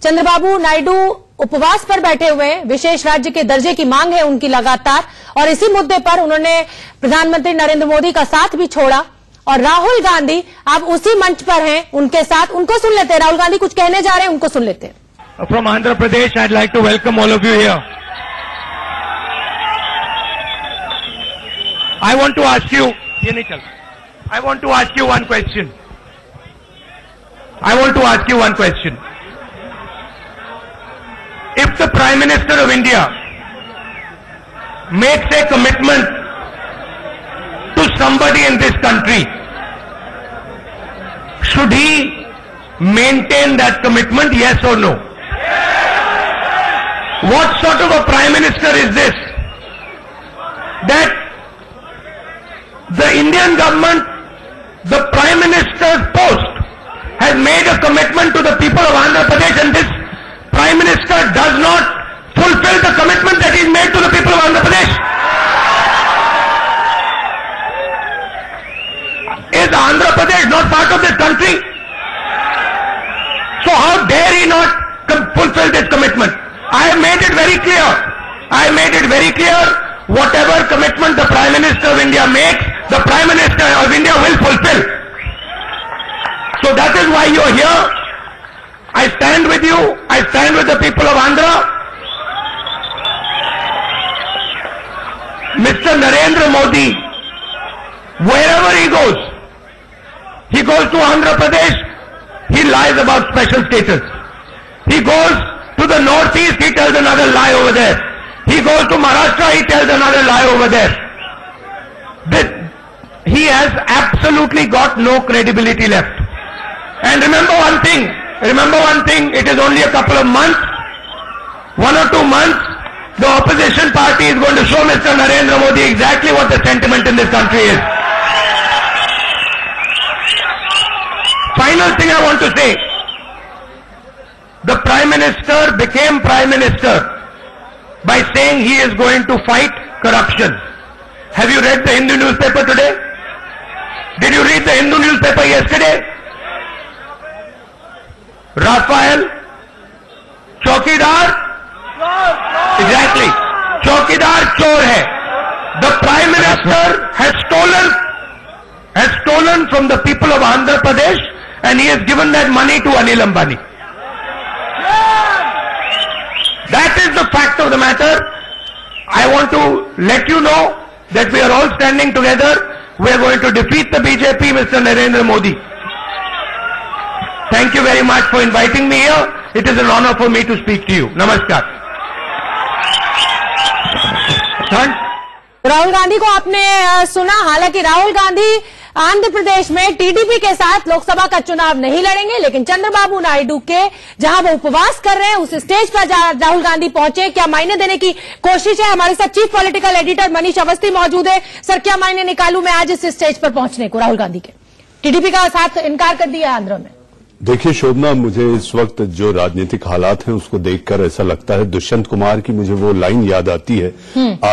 चंद्रबाबू नायडू उपवास पर बैठे हुए हैं। विशेष राज्य के दर्जे की मांग है उनकी लगातार, और इसी मुद्दे पर उन्होंने प्रधानमंत्री नरेंद्र मोदी का साथ भी छोड़ा। और राहुल गांधी अब उसी मंच पर हैं उनके साथ, उनको सुन लेते हैं। राहुल गांधी कुछ कहने जा रहे हैं, उनको सुन लेते हैं। From Andhra Pradesh, I'd like to welcome all of you here. I want to ask you, ये नहीं चल, I want to ask you one question. I want to ask you one question. If the Prime Minister of India makes a commitment to somebody in this country, should he maintain that commitment, yes or no? What sort of a Prime Minister is this? That the Indian government, the Prime Minister's post, has made a commitment to the people of Andhra Pradesh, and this Prime Minister does not fulfill the commitment that is made to the people of Andhra Pradesh. Is Andhra Pradesh not part of this country? So how dare he not fulfill this commitment? I have made it very clear. I have made it very clear. Whatever commitment the Prime Minister of India makes, the Prime Minister of India will fulfill. So that is why you are here. I stand with you. I stand with the people of Andhra. Mr. Narendra Modi, wherever he goes to Andhra Pradesh, he lies about special status. He goes to the northeast, he tells another lie over there. He goes to Maharashtra, he tells another lie over there. He has absolutely got no credibility left. And remember one thing, it is only a couple of months, 1 or 2 months, the opposition party is going to show Mr. Narendra Modi exactly what the sentiment in this country is. Final thing I want to say, the Prime Minister became Prime Minister by saying he is going to fight corruption. Have you read the Hindu newspaper today? Did you read the Hindu newspaper yesterday? Rafael, चौकीदार, exactly, चौकीदार चोर है. The Prime Minister has stolen from the people of Andhra Pradesh, and he has given that money to Anil Ambani. That is the fact of the matter. I want to let you know that we are all standing together. We are going to defeat the BJP, Mr. Narendra Modi. Thank you very much for inviting me here. It is an honor for me to speak to you. Namaskar. Rahul Gandhi को आपने सुना। हालांकि राहुल गांधी आंध्र प्रदेश में TDP के साथ लोकसभा का चुनाव नहीं लड़ेंगे, लेकिन चंद्रबाबू नायडू के जहां वो उपवास कर रहे हैं उस स्टेज पर राहुल गांधी पहुंचे। क्या मायने देने की कोशिश है? हमारे साथ chief political editor Manish Awasthi मौजूद है। सर, क्या मायने निकालूं मैं आज इस स्टेज पर पहुंचने को राहुल गांधी के? टीडीपी का साथ इनकार कर दिया आंध्र में। देखिए शोभना, मुझे इस वक्त जो राजनीतिक हालात हैं उसको देखकर ऐसा लगता है दुष्यंत कुमार की मुझे वो लाइन याद आती है,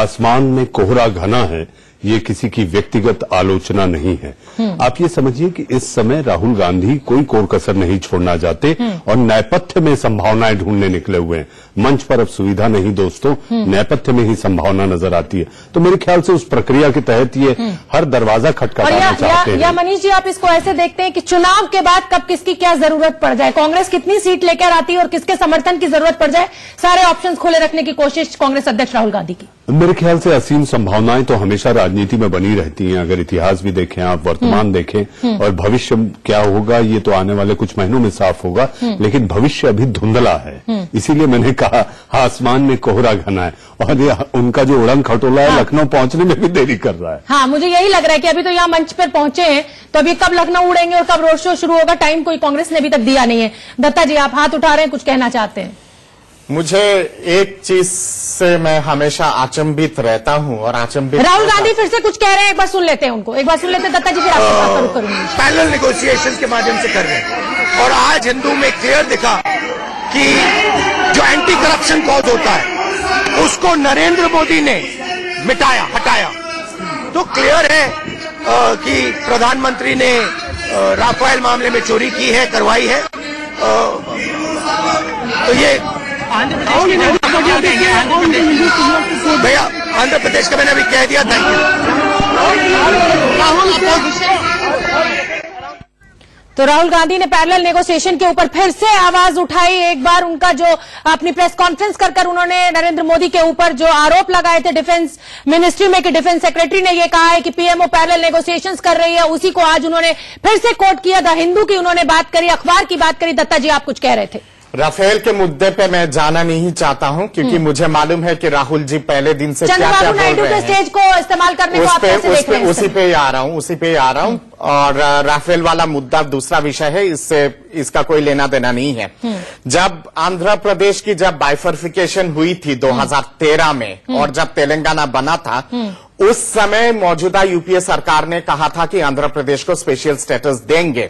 आसमान में कोहरा घना है, ये किसी की व्यक्तिगत आलोचना नहीं है। आप ये समझिए कि इस समय राहुल गांधी कोई कोर कसर नहीं छोड़ना चाहते और नेपथ्य में संभावनाएं ढूंढने निकले हुए हैं। मंच पर अब सुविधा नहीं दोस्तों, नेपथ्य में ही संभावना नजर आती है। तो मेरे ख्याल से उस प्रक्रिया के तहत ये हर दरवाजा खटखटाना चाहते हैं। या मनीष जी, आप इसको ऐसे देखते हैं कि चुनाव के बाद कब किसकी क्या जरूरत पड़ जाए, कांग्रेस कितनी सीट लेकर आती है और किसके समर्थन की जरूरत पड़ जाए, सारे ऑप्शंस खोले रखने की कोशिश कांग्रेस अध्यक्ष राहुल गांधी की। मेरे ख्याल से असीम संभावनाएं तो हमेशा राजनीति में बनी रहती हैं। अगर इतिहास भी देखें आप, वर्तमान देखें और भविष्य क्या होगा ये तो आने वाले कुछ महीनों में साफ होगा, लेकिन भविष्य अभी धुंधला है। इसीलिए मैंने कहा आसमान में कोहरा घना है और उनका जो उड़न खटोला है लखनऊ पहुंचने में भी देरी कर रहा है। हाँ, मुझे यही लग रहा है कि अभी तो यहाँ मंच पर पहुंचे हैं, तो अभी कब लखनऊ उड़ेंगे और कब रोड शो शुरू होगा, टाइम कोई कांग्रेस ने अभी तक दिया नहीं है। दत्ता जी, आप हाथ उठा रहे हैं, कुछ कहना चाहते हैं? मुझे एक चीज से मैं हमेशा अचंभित रहता हूं और अचंभित राहुल गांधी फिर से कुछ कह रहे हैं, एक बार सुन लेते हैं उनको। एक बार सुन लेते हैं दत्ता जी, फिर आपके साथ शुरू करूंगी। पैनल नेगोशिएशन के माध्यम से कर रहे हैं और आज हिंदू में क्लियर दिखा कि जो एंटी करप्शन कॉज होता है उसको नरेंद्र मोदी ने हटाया। तो क्लियर है कि प्रधानमंत्री ने राफेल मामले में चोरी की है, करवाई है। तो ये भैया आंध्र प्रदेश का मैंने अभी कह दिया। Thank you. तो राहुल गांधी ने पैरेलल नेगोशिएशन के ऊपर फिर से आवाज उठाई। एक बार उनका जो अपनी प्रेस कॉन्फ्रेंस कर उन्होंने नरेंद्र मोदी के ऊपर जो आरोप लगाए थे डिफेंस मिनिस्ट्री में कि डिफेंस सेक्रेटरी ने यह कहा है कि पीएमओ पैरेलल नेगोशिएशंस कर रही है, उसी को आज उन्होंने फिर से कोट किया। द हिंदू की उन्होंने बात करी, अखबार की बात करी। दत्ता जी, आप कुछ कह रहे थे। राफेल के मुद्दे पे मैं जाना नहीं चाहता हूं, क्योंकि मुझे मालूम है कि राहुल जी पहले दिन से क्या क्या बोल रहे हैं। चंद्रबाबू नायडू के स्टेज को इस्तेमाल करने को आप कैसे देख रहे हैं? उसी पे ही आ रहा हूं। और राफेल वाला मुद्दा दूसरा विषय है, इसका कोई लेना देना नहीं है। जब आंध्र प्रदेश की जब बाइफर्फिकेशन हुई थी 2013 में और जब तेलंगाना बना था, उस समय मौजूदा यूपीए सरकार ने कहा था कि आंध्र प्रदेश को स्पेशल स्टेटस देंगे।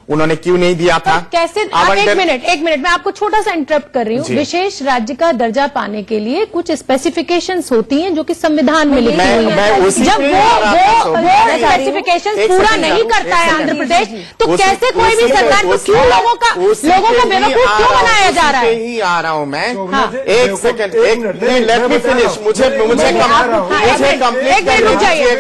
उन्होंने क्यों नहीं दिया था? कैसे? एक मिनट मैं आपको छोटा सा इंटरप्ट कर रही हूँ। विशेष राज्य का दर्जा पाने के लिए कुछ स्पेसिफिकेशंस होती हैं जो कि संविधान में लिखी हुई है। जब वो स्पेसिफिकेशंस पूरा नहीं करता है आंध्र प्रदेश, तो कैसे कोई भी सरकार को क्यों लोगों का बेवकूफ क्यों बनाया जा रहा है? ही आ रहा हूँ मैं। एक सेकंड, लेट मी फिनिश। मुझे कंप्लीट रुक जाइए,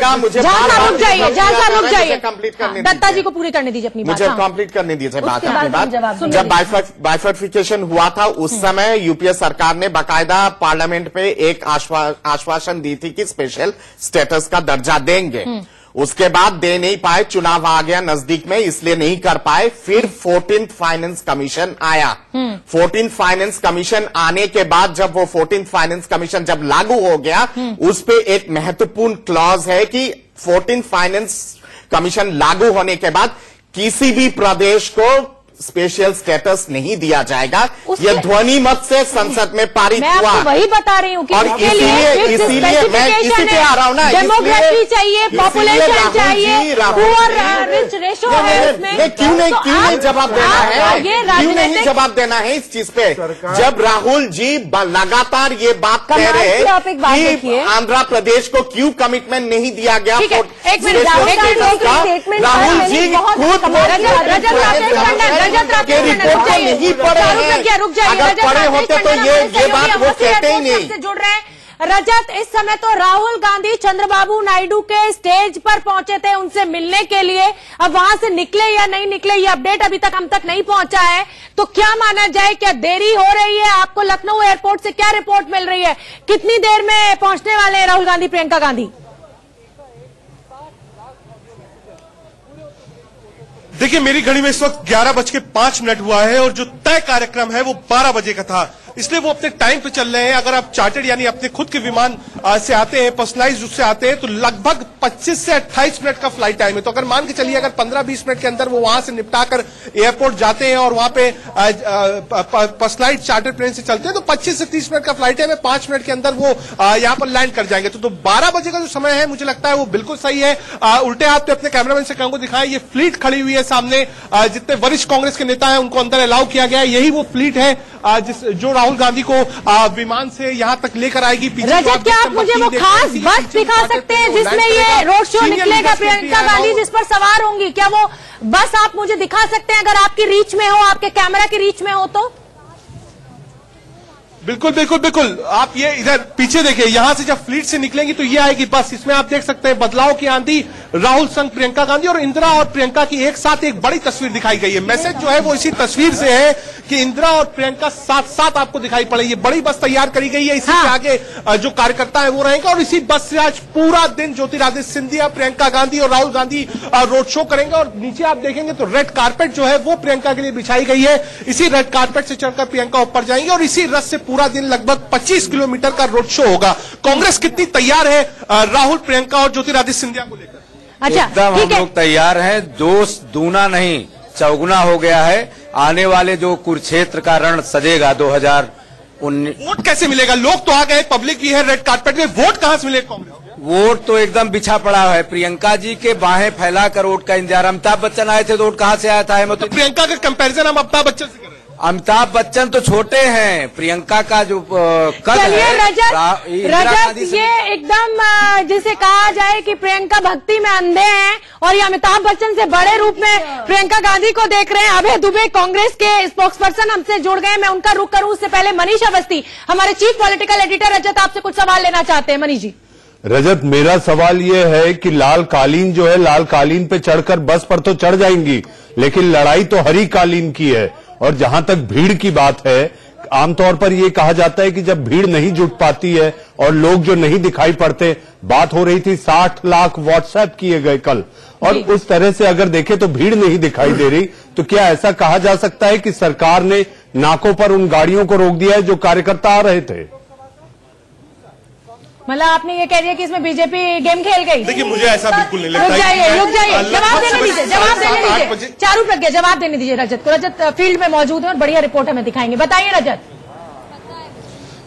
कंप्लीट करने दत्ता जी को पूरी करने दीजिए अपनी बात। कंप्लीट करने दीजिए अपनी बात। जब बाइफर्फिकेशन हुआ था उस समय यूपीए सरकार ने बाकायदा पार्लियामेंट पे एक आश्वासन दी थी कि स्पेशल स्टेटस का दर्जा देंगे। उसके बाद दे नहीं पाए, चुनाव आ गया नजदीक में, इसलिए नहीं कर पाए। फिर 14th फाइनेंस कमीशन आया। 14th फाइनेंस कमीशन आने के बाद जब वो 14th फाइनेंस कमीशन जब लागू हो गया, उस पे एक महत्वपूर्ण क्लॉज है कि 14th फाइनेंस कमीशन लागू होने के बाद किसी भी प्रदेश को स्पेशल स्टेटस नहीं दिया जाएगा। यह ध्वनि मत से संसद में पारित हुआ। मैं आपको वही बता रही हूँ कि और इसीलिए मैं इसी पे आ रहा हूँ ना। डेमोग्राफी चाहिए, पॉपुलेशन चाहिए, रिच रेशो है उसमें। क्यों नहीं जवाब देना है? क्यों नहीं जवाब देना है इस चीज पे? जब राहुल जी लगातार ये बात कह रहे हैं कि आंध्र प्रदेश को क्यों कमिटमेंट नहीं दिया गया, राहुल जी खुद के रिपोर्ट नहीं पढ़े हैं। अगर पढ़े होते तो ये बात वो कहते ही नहीं। जुड़ रहे हैं रजत। इस समय तो राहुल गांधी चंद्रबाबू नायडू के स्टेज पर पहुंचे थे उनसे मिलने के लिए। अब वहां से निकले या नहीं निकले ये अपडेट अभी तक हम तक नहीं पहुंचा है। तो क्या माना जाए, क्या देरी हो रही है? आपको लखनऊ एयरपोर्ट से क्या रिपोर्ट मिल रही है? कितनी देर में पहुंचने वाले हैं राहुल गांधी, प्रियंका गांधी? देखिए, मेरी घड़ी में इस वक्त 11:05 हुआ है और जो तय कार्यक्रम है वो 12 बजे का था, इसलिए वो अपने टाइम पे चल रहे हैं। अगर आप चार्टर्ड यानी अपने खुद के विमान से आते हैं, पर्सनलाइज्ड रूप से आते हैं, तो लगभग 25 से 28 मिनट का फ्लाइट टाइम है। तो अगर मान के चलिए अगर 15-20 मिनट के अंदर वो वहां से निपटाकर एयरपोर्ट जाते हैं और वहां पे पर्सनलाइज्ड चार्टर्ड प्लेन से चलते हैं, तो 25 से 30 मिनट का फ्लाइट टाइम है। 5 मिनट के अंदर वो यहाँ पर लैंड कर जाएंगे। तो 12 बजे का जो समय है मुझे लगता है वो बिल्कुल सही है। उल्टे हाथ पे अपने कैमरामैन से कहूंगा दिखाएं, ये फ्लीट खड़ी हुई है सामने। जितने वरिष्ठ कांग्रेस के नेता हैं उनको अंदर अलाउ किया गया है। यही वो फ्लीट है जो राहुल गांधी को विमान से यहां तक लेकर आएगी। रजत, क्या आप मुझे वो खास बस दिखा सकते हैं जिसमें ये रोड शो निकलेगा, प्रियंका गांधी जिस पर सवार होंगी? क्या वो बस आप मुझे दिखा सकते हैं अगर आपकी रीच में हो, आपके कैमरा की रीच में हो तो? बिल्कुल बिल्कुल बिल्कुल। आप ये इधर पीछे देखिए, यहां से जब फ्लीट से निकलेंगी तो ये आएगी बस। इसमें आप देख सकते हैं बदलाव की आंधी, राहुल संग प्रियंका गांधी और इंदिरा और प्रियंका की एक साथ एक बड़ी तस्वीर दिखाई गई है। मैसेज जो है वो इसी तस्वीर से है कि इंदिरा और प्रियंका साथ साथ आपको दिखाई पड़े। ये बड़ी बस तैयार करी गई है, इसी के आगे जो कार्यकर्ता है वो रहेंगे और इसी बस से आज पूरा दिन ज्योतिरादित्य सिंधिया, प्रियंका गांधी और राहुल गांधी रोड शो करेंगे। और नीचे आप देखेंगे तो रेड कारपेट जो है वो प्रियंका के लिए बिछाई गई है। इसी रेड कारपेट से चढ़कर प्रियंका ऊपर जाएंगे और इसी रथ से पूरा दिन लगभग 25 किलोमीटर का रोड शो होगा। कांग्रेस कितनी तैयार है राहुल, प्रियंका और ज्योतिरादित्य सिंधिया को लेकर? अच्छा, एकदम हम लोग तैयार हैं। दोष दूना नहीं चौगुना हो गया है। आने वाले जो कुरुक्षेत्र का रण सजेगा 2019। वोट कैसे मिलेगा? लोग तो आ गए, पब्लिक भी है रेड कारपेट में, वोट कहां से मिलेगा कांग्रेस? वोट तो एकदम बिछा पड़ा है। प्रियंका जी के बाहें फैलाकर वोट का इंतजार। अमिताभ बच्चन आए थे तो वोट कहां से आया था? तो प्रियंका का कंपैरिजन हम अमिताभ बच्चन से कर रहे हैं। अमिताभ बच्चन तो छोटे हैं, प्रियंका का जो कद है रजत ये एकदम जिसे कहा जाए कि प्रियंका भक्ति में अंधे हैं और ये अमिताभ बच्चन से बड़े रूप में प्रियंका गांधी को देख रहे हैं। अभय दुबे कांग्रेस के स्पोक्स पर्सन हमसे जुड़ गए, मैं उनका रुख करूं उससे पहले मनीष अवस्थी हमारे चीफ पॉलिटिकल एडिटर रजत आपसे कुछ सवाल लेना चाहते हैं। मनीष जी। रजत, मेरा सवाल ये है कि लाल कालीन जो है, लाल कालीन पे चढ़कर बस पर तो चढ़ जाएंगी, लेकिन लड़ाई तो हरी कालीन की है। और जहां तक भीड़ की बात है, आमतौर पर यह कहा जाता है कि जब भीड़ नहीं जुट पाती है और लोग जो नहीं दिखाई पड़ते, बात हो रही थी 60 लाख व्हाट्सएप किए गए कल, और उस तरह से अगर देखें तो भीड़ नहीं दिखाई दे रही, तो क्या ऐसा कहा जा सकता है कि सरकार ने नाकों पर उन गाड़ियों को रोक दिया है जो कार्यकर्ता आ रहे थे? मतलब आपने ये कह दिया कि इसमें बीजेपी गेम खेल गई? देखिए, मुझे ऐसा बिल्कुल नहीं लगता। रुक जाइए, जवाब देने दीजिए, चारू प्रज्ञा जवाब देने दीजिए रजत को। रजत फील्ड में मौजूद है और बढ़िया रिपोर्ट हमें दिखाएंगे। बताइए रजत।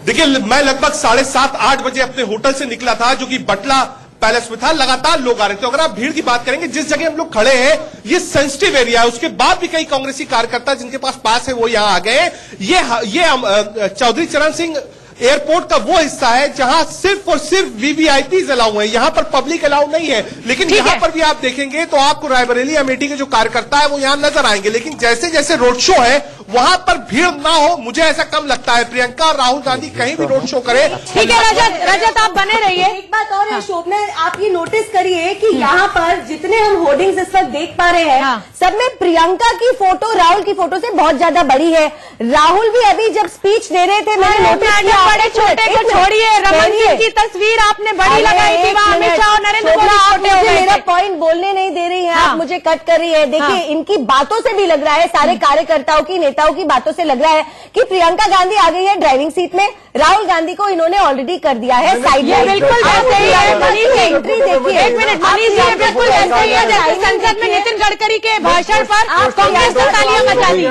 देखिए, मैं लगभग 7:30-8 बजे अपने होटल से निकला था, जो कि बटला पैलेस में था। लगातार लोग आ रहे थे। अगर आप भीड़ की बात करेंगे, जिस जगह हम लोग खड़े हैं ये सेंसिटिव एरिया है, उसके बाद भी कई कांग्रेसी कार्यकर्ता जिनके पास पास है वो यहाँ आ गए। ये चौधरी चरण सिंह एयरपोर्ट का वो हिस्सा है जहां सिर्फ और सिर्फ वीवीआईपी अलाउ है, यहां पर पब्लिक अलाउ नहीं है। लेकिन यहां पर भी आप देखेंगे तो आपको रायबरेली अमेठी के जो कार्यकर्ता है वो यहां नजर आएंगे। लेकिन जैसे जैसे रोड शो है वहां पर भीड़ ना हो, मुझे ऐसा कम लगता है। प्रियंका और राहुल गांधी कहीं भी रोड शो करे। ठीक है रजत आप बने रहिए। एक बात और है शोभना, आप ये नोटिस करिए कि यहाँ पर जितने हम होर्डिंग्स इस वक्त देख पा रहे हैं, सब में प्रियंका की फोटो राहुल की फोटो से बहुत ज्यादा बड़ी है। राहुल भी अभी जब स्पीच दे रहे थे, मैंने नोटिस किया, बड़े छोटे को छोड़िए, रमन सिंह की तस्वीर आपने बड़ी लगाई थी, अमित शाह और नरेंद्र मोदी छोटे हो गए। मेरा पॉइंट बोलने नहीं दे रही है, आप मुझे कट कर रही है। देखिए, इनकी बातों से भी लग रहा है, सारे कार्यकर्ताओं की, नेताओं की बातों से लग रहा है कि प्रियंका गांधी आ गई है ड्राइविंग सीट में, राहुल गांधी को इन्होंने ऑलरेडी कर दिया है साइड में। बिल्कुल वैसे ही है मनीष जी। देखिए, एक मिनट मनीष जी, बिल्कुल वैसे ही है जैसे संसद में नितिन गडकरी के भाषण पर कांग्रेस ने तालियां बचा दी।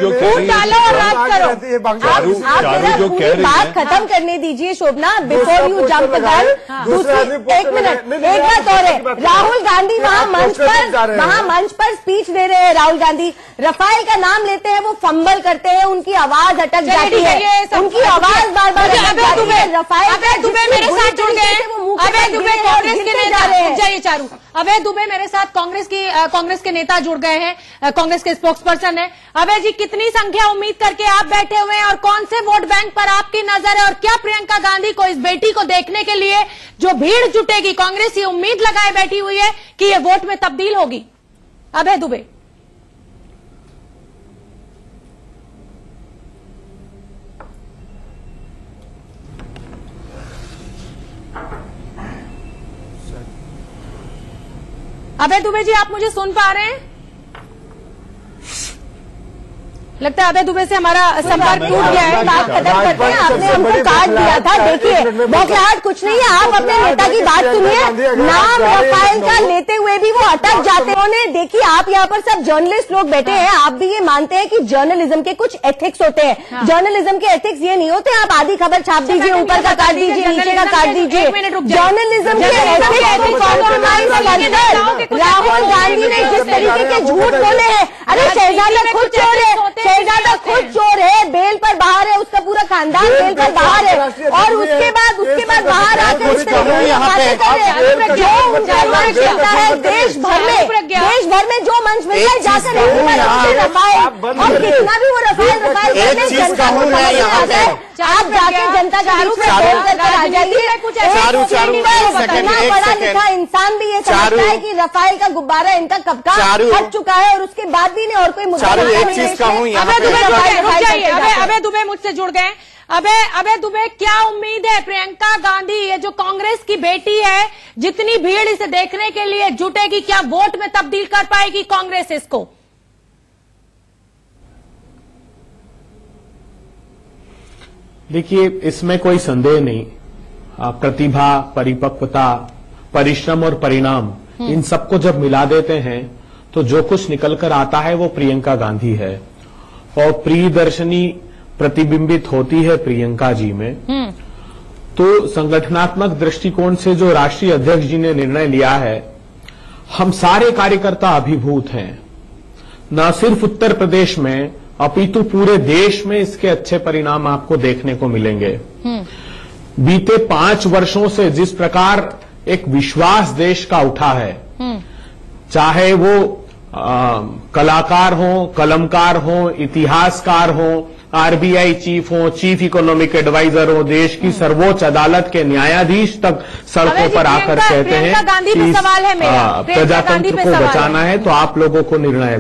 वोट डालो और राज करो। आप बात खत्म करने दीजिए Shobhana, before you jump the gun. एक मिनट, एक बात और है, राहुल गांधी वहाँ मंच पर स्पीच दे रहे हैं। राहुल गांधी रफाल का नाम लेते हैं, वो फंबल करते हैं, उनकी आवाज अटक जाती है, उनकी आवाज बार बार अभय दुबे मेरे साथ जुड़ गए। अभय दुबे कांग्रेस के नेता रहे। जाइए चारू। अभय दुबे मेरे साथ कांग्रेस के नेता जुड़ गए हैं, कांग्रेस के स्पोक्स पर्सन है। अभय जी, कितनी संख्या उम्मीद करके आप बैठे हुए हैं और कौन से वोट बैंक पर आपकी नजर है, और क्या प्रियंका गांधी को, इस बेटी को देखने के लिए जो भीड़ जुटेगी, कांग्रेस ये उम्मीद लगाए बैठी हुई है कि ये वोट में तब्दील होगी? अभय दुबे। अभय दुबे जी, आप मुझे सुन पा रहे हैं? लगता है अभय दुबे से हमारा संपर्क टूट गया है। बात खत्म करते हैं, आपने हमको काट दिया था। देखिए, बौखलाहट कुछ नहीं है, आप अपने नेता की बात सुनिए। नाम रफाल का लेते हुए भी वो अटक जाते हैं। देखिए, आप यहाँ पर सब जर्नलिस्ट लोग बैठे हैं, आप भी ये मानते हैं कि जर्नलिज्म के कुछ एथिक्स होते हैं। जर्नलिज्म के एथिक्स ये नहीं होते आप आधी खबर छाप दीजिए, ऊपर का काट दीजिए, नीचे का काट दीजिए। जर्नलिज्म के एथिक्स कॉम्प्रोमाइज कर राहुल गांधी ने जिस तरीके के झूठ बोले हैं, अरे शहजादा खुद चोर है, शहजादा खुद चोर है, बेल पर बाहर है, उसका पूरा खानदान बेल पर बाहर है, और उसके बाद बाहर आकर इस तरीके की बातें कर रहे हैं। जो उनका मंच मिलता है देश भर में जो मंच मिलता है, जाकर रफाल, और कितना भी वो रफाल आप जाके जनता का रूप में बोल कर आ जाइए। पढ़ा लिखा इंसान भी ये समझता है कि रफाल का गुब्बारा इनका कब का हट चुका है, और उसके बाद भी नहीं और कोई मुद्दा। अभय दुबे मुझसे जुड़ गए। अभय दुबे, क्या उम्मीद है प्रियंका गांधी, ये जो कांग्रेस की बेटी है, जितनी भीड़ इसे देखने के लिए जुटेगी, क्या वोट में तब्दील कर पाएगी कांग्रेस इसको? देखिए, इसमें कोई संदेह नहीं, प्रतिभा, परिपक्वता, परिश्रम और परिणाम, इन सबको जब मिला देते हैं तो जो कुछ निकलकर आता है वो प्रियंका गांधी है। और प्रियदर्शनी प्रतिबिंबित होती है प्रियंका जी में। तो संगठनात्मक दृष्टिकोण से जो राष्ट्रीय अध्यक्ष जी ने निर्णय लिया है, हम सारे कार्यकर्ता अभिभूत हैं। न सिर्फ उत्तर प्रदेश में, अपितु पूरे देश में इसके अच्छे परिणाम आपको देखने को मिलेंगे। बीते 5 वर्षों से जिस प्रकार एक विश्वास देश का उठा है, चाहे वो कलाकार हो, कलमकार हो, इतिहासकार हो, आरबीआई चीफ हो, चीफ इकोनॉमिक एडवाइजर हो, देश की सर्वोच्च अदालत के न्यायाधीश तक सड़कों पर आकर कहते हैं कि प्रजातंत्र को बचाना है, तो आप लोगों को निर्णय।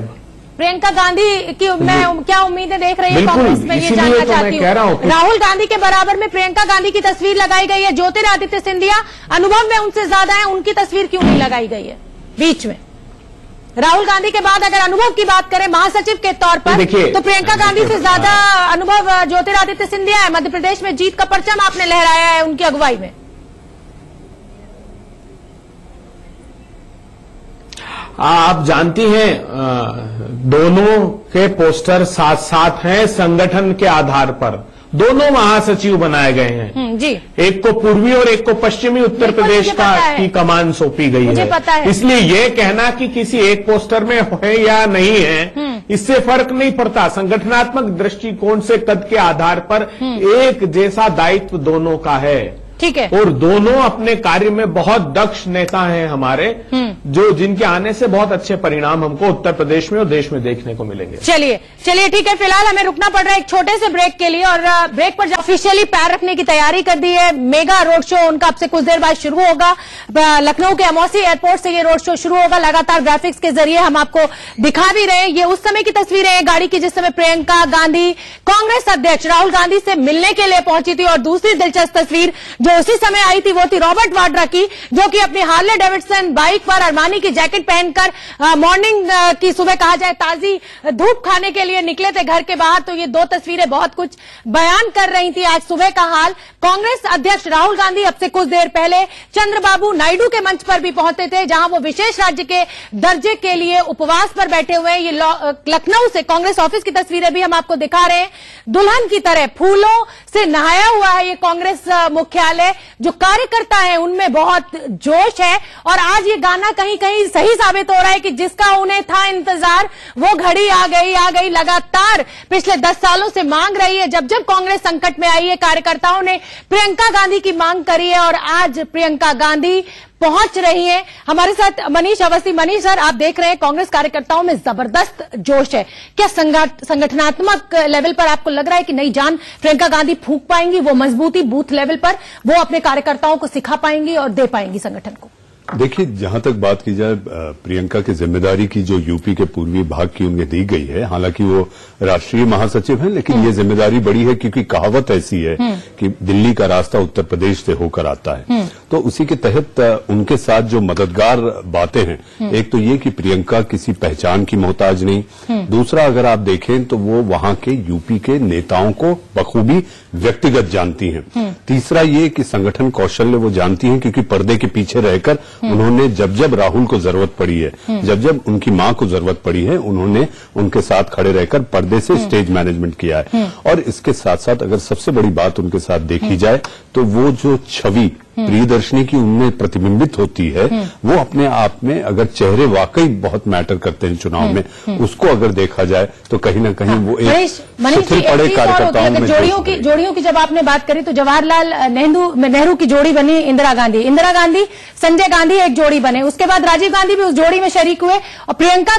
प्रियंका गांधी की मैं क्या उम्मीदें देख रही है कांग्रेस में, ये जानना चाहती हूँ। राहुल गांधी के बराबर में प्रियंका गांधी की तस्वीर लगाई गई है, ज्योतिरादित्य सिंधिया अनुभव में उनसे ज्यादा है, उनकी तस्वीर क्यों नहीं लगाई गई है बीच में? राहुल गांधी के बाद अगर अनुभव की बात करें महासचिव के तौर पर, तो प्रियंका गांधी से ज्यादा अनुभव ज्योतिरादित्य सिंधिया है। मध्य प्रदेश में जीत का परचम आपने लहराया है उनकी अगुवाई में। आप जानती हैं दोनों के पोस्टर साथ साथ हैं संगठन के आधार पर। दोनों महासचिव बनाए गए हैं जी। एक को पूर्वी और एक को पश्चिमी उत्तर प्रदेश की कमान सौंपी गई है। इसलिए ये कहना कि किसी एक पोस्टर में है या नहीं है, इससे फर्क नहीं पड़ता। संगठनात्मक दृष्टिकोण से कद के आधार पर एक जैसा दायित्व दोनों का है, ठीक है। और दोनों अपने कार्य में बहुत दक्ष नेता हैं हमारे, जो जिनके आने से बहुत अच्छे परिणाम हमको उत्तर प्रदेश में और देश में देखने को मिलेंगे। चलिए ठीक है, फिलहाल हमें रुकना पड़ रहा है एक छोटे से ब्रेक के लिए, और ब्रेक पर ऑफिशियली पैर रखने की तैयारी कर दी है। मेगा रोड शो उनका अब से कुछ देर बाद शुरू होगा। लखनऊ के अमौसी एयरपोर्ट से ये रोड शो शुरू होगा। लगातार ग्राफिक्स के जरिए हम आपको दिखा भी रहे हैं। ये उस समय की तस्वीरें हैं गाड़ी की जिस समय प्रियंका गांधी कांग्रेस अध्यक्ष राहुल गांधी से मिलने के लिए पहुंची थी। और दूसरी दिलचस्प तस्वीर जो उसी समय आई थी वो थी रॉबर्ट वाड्रा की, जो कि अपनी हार्ले डेविडसन बाइक पर अरमानी की जैकेट पहनकर मॉर्निंग की सुबह कहा जाए ताजी धूप खाने के लिए निकले थे घर के बाहर। तो ये दो तस्वीरें बहुत कुछ बयान कर रही थी आज सुबह का हाल। कांग्रेस अध्यक्ष राहुल गांधी अब से कुछ देर पहले चंद्रबाबू नायडू के मंच पर भी पहुंचे थे, जहां वो विशेष राज्य के दर्जे के लिए उपवास पर बैठे हुए हैं। ये लखनऊ से कांग्रेस ऑफिस की तस्वीरें भी हम आपको दिखा रहे हैं। दुल्हन की तरह फूलों से नहाया हुआ है ये कांग्रेस मुख्यालय। जो कार्यकर्ता है उनमें बहुत जोश है, और आज ये गाना कहीं कहीं सही साबित हो रहा है कि जिसका उन्हें था इंतजार वो घड़ी आ गई। लगातार पिछले 10 सालों से मांग रही है। जब जब कांग्रेस संकट में आई है कार्यकर्ताओं ने प्रियंका गांधी की मांग करी है, और आज प्रियंका गांधी पहुंच रही हैं। हमारे साथ मनीष अवस्थी। मनीष सर, आप देख रहे हैं कांग्रेस कार्यकर्ताओं में जबरदस्त जोश है। क्या संगठनात्मक लेवल पर आपको लग रहा है कि नई जान प्रियंका गांधी फूंक पाएंगी, वो मजबूती बूथ लेवल पर वो अपने कार्यकर्ताओं को सिखा पाएंगी और दे पाएंगी संगठन को? देखिए, जहां तक बात की जाए प्रियंका की जिम्मेदारी की जो यूपी के पूर्वी भाग की उन्हें दी गई है, हालांकि वो राष्ट्रीय महासचिव हैं, लेकिन ये जिम्मेदारी बड़ी है क्योंकि कहावत ऐसी है कि दिल्ली का रास्ता उत्तर प्रदेश से होकर आता है। तो उसी के तहत उनके साथ जो मददगार बातें हैं, एक तो ये कि प्रियंका किसी पहचान की मोहताज नहीं। दूसरा, अगर आप देखें तो वो वहां के यूपी के नेताओं को बखूबी व्यक्तिगत जानती हैं। तीसरा ये कि संगठन कौशल्य वो जानती हैं, क्योंकि पर्दे के पीछे रहकर उन्होंने जब जब राहुल को जरूरत पड़ी है, जब जब उनकी मां को जरूरत पड़ी है, उन्होंने उनके साथ खड़े रहकर पर्दे से स्टेज मैनेजमेंट किया है। और इसके साथ साथ अगर सबसे बड़ी बात उनके साथ देखी जाए तो वो जो छवि प्रियदर्शनी की उनमें प्रतिबिंबित होती है, वो अपने आप में अगर चेहरे वाकई बहुत मैटर करते हैं चुनाव में, उसको अगर देखा जाए तो कहीं ना कहीं वो एक शिथिल पड़े कार्यकर्ताओं में जोड़ियों की जब आपने बात करी तो जवाहरलाल नेहरू की जोड़ी बनी इंदिरा गांधी संजय गांधी एक जोड़ी बने। उसके बाद राजीव गांधी भी उस जोड़ी में शरीक हुए और प्रियंका